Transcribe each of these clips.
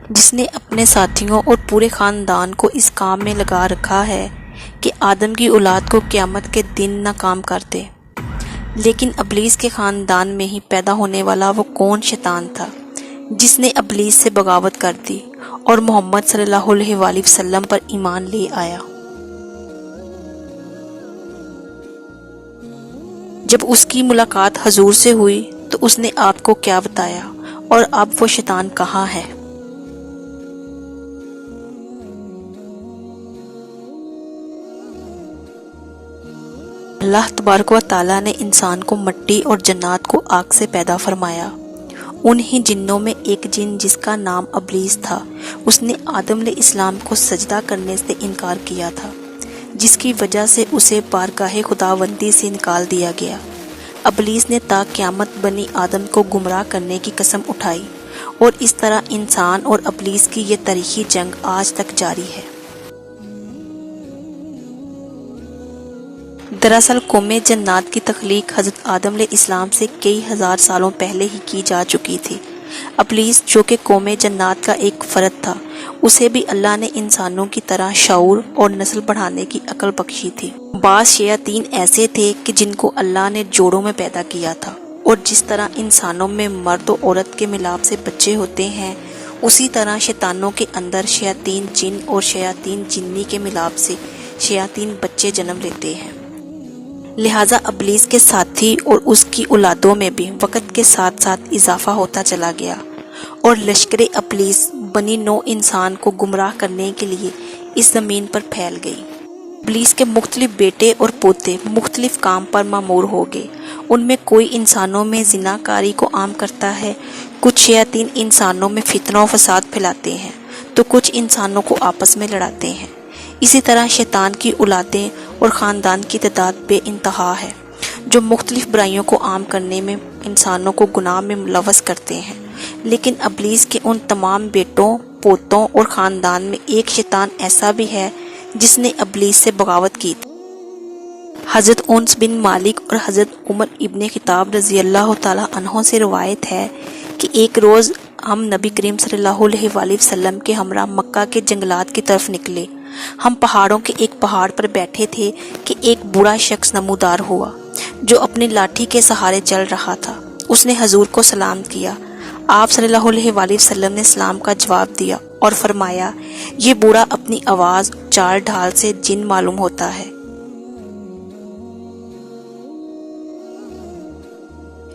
جس نے اپنے ساتھیوں اور پورے خاندان کو اس کام میں لگا رکھا ہے کہ آدم کی اولاد کو قیامت کے دن ناکام کر دے۔ لیکن ابلیس کے خاندان میں ہی پیدا ہونے والا وہ کون شیطان تھا جس نے ابلیس سے بغاوت کر دی اور محمد صلی اللہ علیہ وآلہ وسلم پر ایمان لے آیا۔ جب اس کی ملاقات حضور سے ہوئی تو اس نے آپ کو کیا بتایا اور اب وہ شیطان کہاں ہے؟ اللہ تبارک و تعالیٰ نے انسان کو مٹی اور جنات کو آگ سے پیدا فرمایا۔ انہی جنوں میں ایک جن جس کا نام ابلیس تھا، اس نے آدم علیہ السلام کو سجدہ کرنے سے انکار کیا تھا، جس کی وجہ سے اسے بارگاہ خداوندی سے نکال دیا گیا۔ ابلیس نے تا قیامت بنی آدم کو گمراہ کرنے کی قسم اٹھائی، اور اس طرح انسان اور ابلیس کی یہ تاریخی جنگ آج تک جاری ہے۔ دراصل قوم جنات کی تخلیق حضرت آدم علیہ السلام سے کئی ہزار سالوں پہلے ہی کی جا چکی تھی۔ ابلیس جو کہ قوم جنات کا ایک فرد تھا، اسے بھی اللہ نے انسانوں کی طرح شعور اور نسل بڑھانے کی عقل بخشی تھی۔ بعض شیاطین ایسے تھے کہ جن کو اللہ نے جوڑوں میں پیدا کیا تھا، اور جس طرح انسانوں میں مرد و عورت کے ملاپ سے بچے ہوتے ہیں، اسی طرح شیطانوں کے اندر شیاطین جن اور شیاطین جنی کے ملاپ سے شیاطین بچے جنم لیتے ہیں۔ لہٰذا ابلیس کے ساتھی اور اس کی اولادوں میں بھی وقت کے ساتھ ساتھ اضافہ ہوتا چلا گیا، اور لشکر ابلیس بنی نوع انسان کو گمراہ کرنے کے لیے اس زمین پر پھیل گئی۔ ابلیس کے مختلف بیٹے اور پوتے مختلف کام پر مامور ہو گئے۔ ان میں کوئی انسانوں میں زنا کاری کو عام کرتا ہے، کچھ شیاطین انسانوں میں فتنہ و فساد پھیلاتے ہیں، تو کچھ انسانوں کو آپس میں لڑاتے ہیں۔ اسی طرح شیطان کی اولادیں اور خاندان کی تعداد بے انتہا ہے، جو مختلف برائیوں کو عام کرنے میں انسانوں کو گناہ میں ملوث کرتے ہیں۔ لیکن ابلیس کے ان تمام بیٹوں، پوتوں اور خاندان میں ایک شیطان ایسا بھی ہے جس نے ابلیس سے بغاوت کی تھی۔ حضرت انس بن مالک اور حضرت عمر ابن خطاب رضی اللہ تعالیٰ عنہ سے روایت ہے کہ ایک روز ہم نبی کریم صلی اللہ علیہ وآلہ وسلم کے ہمراہ مکہ کے جنگلات کی طرف نکلے۔ ہم پہاڑوں کے ایک پہاڑ پر بیٹھے تھے کہ ایک بوڑھا شخص نمودار ہوا جو اپنی لاٹھی کے سہارے چل رہا تھا۔ اس نے حضور کو سلام کیا۔ آپ صلی اللہ علیہ وآلہ وسلم نے سلام کا جواب دیا اور فرمایا، یہ بوڑھا اپنی آواز چال ڈھال سے جن معلوم ہوتا ہے۔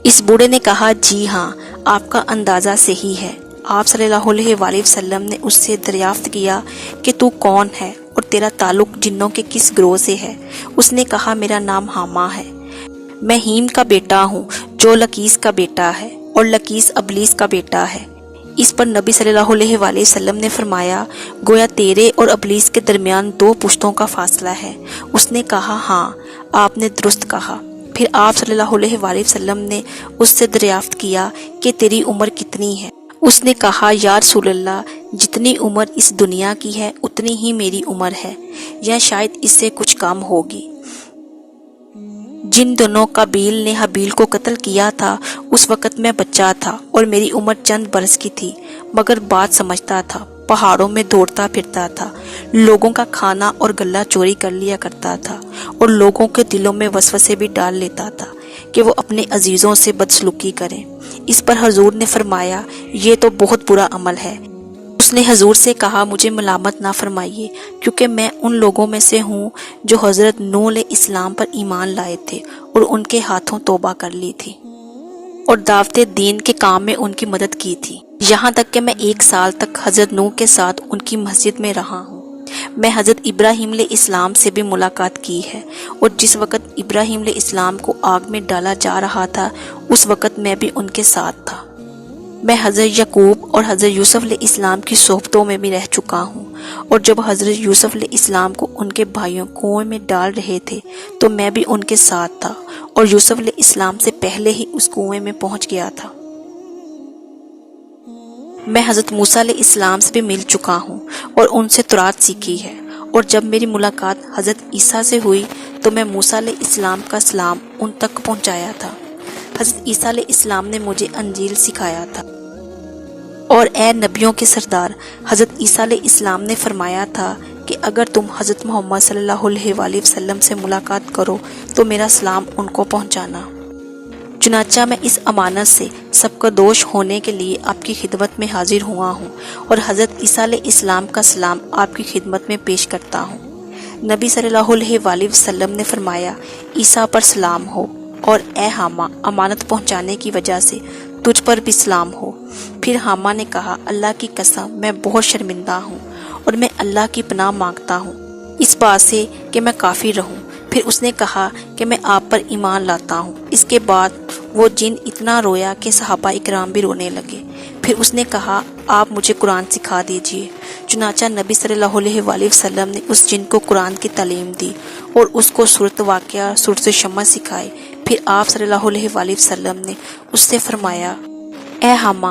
اس بوڑھے نے کہا، جی ہاں، آپ کا اندازہ صحیح ہے۔ آپ صلی اللہ علیہ وآلہ وسلم نے اس سے دریافت کیا کہ تو کون ہے اور تیرا تعلق جنوں کے کس گروہ سے ہے؟ اس نے کہا، میرا نام حامہ ہے، میں ہیم کا بیٹا ہوں جو لکیس کا بیٹا ہے، اور لکیس ابلیس کا بیٹا ہے۔ اس پر نبی صلی اللہ علیہ وآلہ وسلم نے فرمایا، گویا تیرے اور ابلیس کے درمیان 2 پشتوں کا فاصلہ ہے۔ اس نے کہا، ہاں، آپ نے درست کہا۔ پھر آپ صلی اللہ علیہ وآلہ وسلم نے اس سے دریافت کیا کہ تیری عمر کتنی ہے؟ اس نے کہا، یا رسول اللہ، جتنی عمر اس دنیا کی ہے اتنی ہی میری عمر ہے، یا شاید اس سے کچھ کم ہوگی۔ جن دنوں قابیل نے حابیل کو قتل کیا تھا اس وقت میں بچہ تھا اور میری عمر چند برس کی تھی، مگر بات سمجھتا تھا، پہاڑوں میں دوڑتا پھرتا تھا، لوگوں کا کھانا اور غلہ چوری کر لیا کرتا تھا، اور لوگوں کے دلوں میں وسوسے بھی ڈال لیتا تھا کہ وہ اپنے عزیزوں سے بدسلوکی کریں۔ اس پر حضور نے فرمایا، یہ تو بہت برا عمل ہے۔ اس نے حضور سے کہا، مجھے ملامت نہ فرمائیے، کیونکہ میں ان لوگوں میں سے ہوں جو حضرت نوح علیہ السلام پر ایمان لائے تھے اور ان کے ہاتھوں توبہ کر لی تھی، اور دعوت دین کے کام میں ان کی مدد کی تھی، یہاں تک کہ میں 1 سال تک حضرت نوح کے ساتھ ان کی مسجد میں رہا ہوں۔ میں حضرت ابراہیم علیہ السلام سے بھی ملاقات کی ہے، اور جس وقت ابراہیم علیہ السلام کو آگ میں ڈالا جا رہا تھا اس وقت میں بھی ان کے ساتھ تھا۔ میں حضرت یعقوب اور حضرت یوسف علیہ السلام کی صحبتوں میں بھی رہ چکا ہوں، اور جب حضرت یوسف علیہ السلام کو ان کے بھائیوں کنویں میں ڈال رہے تھے تو میں بھی ان کے ساتھ تھا، اور یوسف علیہ السلام سے پہلے ہی اس کنویں میں پہنچ گیا تھا۔ میں حضرت موسیٰ علیہ السلام سے بھی مل چکا ہوں اور ان سے تورات سیکھی ہے، اور جب میری ملاقات حضرت عیسیٰ سے ہوئی تو میں موسیٰ علیہ السلام کا سلام ان تک پہنچایا تھا۔ حضرت عیسیٰ علیہ السلام نے مجھے انجیل سکھایا تھا، اور اور اے نبیوں کے سردار، حضرت عیسیٰ علیہ السلام نے فرمایا تھا کہ اگر تم حضرت محمد صلی اللہ علیہ وآلہ وسلم سے ملاقات کرو تو میرا سلام ان کو پہنچانا۔ چنانچہ میں اس امانت سے سب کا دوش ہونے کے لیے آپ کی خدمت میں حاضر ہوا ہوں اور حضرت عیسیٰ علیہ السلام کا سلام آپ کی خدمت میں پیش کرتا ہوں۔ نبی صلی اللہ علیہ وآلہ وسلم نے فرمایا، عیسیٰ پر سلام ہو، اور اے حامہ، امانت پہنچانے کی وجہ سے تجھ پر بھی سلام ہو۔ پھر حامہ نے کہا، اللہ کی قسم میں بہت شرمندہ ہوں اور میں اللہ کی پناہ مانگتا ہوں اس بات سے کہ میں کافر رہوں۔ پھر اس نے کہا کہ میں آپ پر ایمان لاتا ہوں۔ اس کے بعد وہ جن اتنا رویا کہ صحابہ اکرام بھی رونے لگے۔ پھر اس نے کہا، آپ مجھے قرآن سکھا دیجئے۔ چنانچہ نبی صلی اللہ علیہ وآلہ وسلم نے اس جن کو قرآن کی تعلیم دی اور اس کو سورۃ واقعہ، سورۃ شمس سکھائے۔ پھر آپ صلی اللہ علیہ وآلہ وسلم نے اس سے فرمایا، اے حامہ،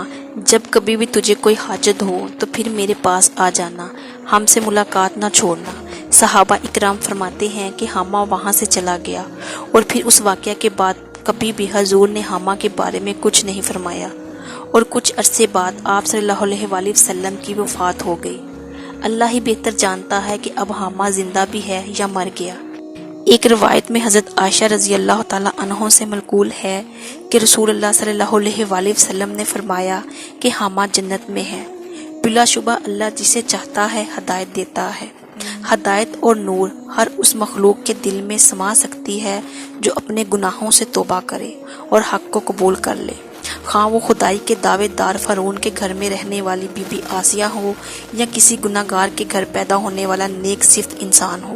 جب کبھی بھی تجھے کوئی حاجت ہو تو پھر میرے پاس آ جانا، ہم سے ملاقات نہ چھوڑنا۔ صحابہ اکرام فرماتے ہیں کہ حامہ وہاں سے چلا گیا اور پھر اس واقعہ کے بعد کبھی بھی حضور نے حامہ کے بارے میں کچھ نہیں فرمایا، اور کچھ عرصے بعد آپ صلی اللہ علیہ وآلہ وسلم کی وفات ہو گئی۔ اللہ ہی بہتر جانتا ہے کہ اب حامہ زندہ بھی ہے یا مر گیا۔ ایک روایت میں حضرت عائشہ رضی اللہ تعالیٰ عنہ سے منقول ہے کہ رسول اللہ صلی اللہ علیہ وآلہ وسلم نے فرمایا کہ حامہ جنت میں ہے۔ بلا شبہ اللہ جسے چاہتا ہے ہدایت دیتا ہے۔ ہدایت اور نور ہر اس مخلوق کے دل میں سما سکتی ہے جو اپنے گناہوں سے توبہ کرے اور حق کو قبول کر لے، خواہ وہ خدائی کے دعوے دار فرعون کے گھر میں رہنے والی بی بی آسیہ ہو یا کسی گناہگار کے گھر پیدا ہونے والا نیک صفت انسان ہو۔